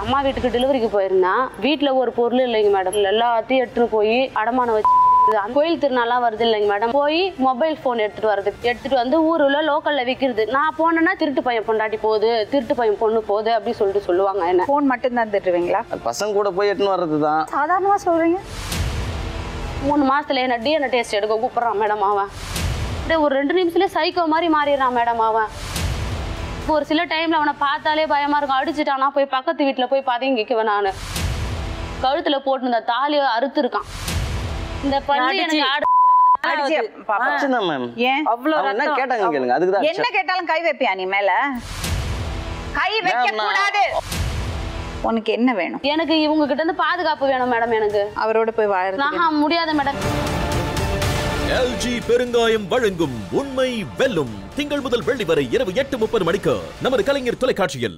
அம்மா வீட்டுக்கு டெலிவரிக்கு போயிருந்தேன். வீட்டுல ஒரு பொருள் இல்லைங்க மேடம். எல்லாத்தையும் எடுத்துட்டு போய் அடமானம் வச்சு கோயில் திருநாளாம் வருது இல்லைங்க மேடம். போய் மொபைல் போன் எடுத்துட்டு வந்து ஊருல லோக்கல்ல விற்கிறது. நான் போனேன்னா திருட்டு பையன் பொண்டாட்டி போகுது, திருட்டு பையன் பொண்ணு போகுது அப்படின்னு சொல்லுவாங்க. என்ன போன் மட்டும் தான் திருடுவீங்களா? பசங்க கூட போய் எடுத்துன்னு வர்றதுதான். சாதாரணமா சொல்றீங்க. 3 மாசத்துல என்ன டிஎன்ஏ டெஸ்ட் எடுக்க கூப்பிடுறான் மேடம். அவன் ஒரு 2 நிமிஷத்துல சைக்கோ மாதிரி மாறிடுறான் மேடம். அவன் ஒரு சில டைம்ல அவனை பார்த்தாலே பயமா இருக்கும். அடிச்சுட்டானா போய் பக்கத்து வீட்டுல போய் பதுங்கிக்குவேன். நானு கழுத்துல போட்டு தாலியை அறுத்து இருக்கான். இந்த பண்ணி எனக்கு என்ன கேட்டாலும் கை வைப்பியா நீ மேல? கை வைக்க கூடாது. உனக்கு என்ன வேணும்? எனக்கு இவங்க கிட்ட இருந்து பாதுகாப்பு வேணும் மேடம். எனக்கு அவரோட போய் வாழறது முடியாது மேடம். LG பெருங்காயம் வழங்கும் உண்மை வெல்லும் திங்கள் முதல் வெள்ளி வரை இரவு 8:30 மணிக்கு நமது கலைஞர் தொலைக்காட்சியில்.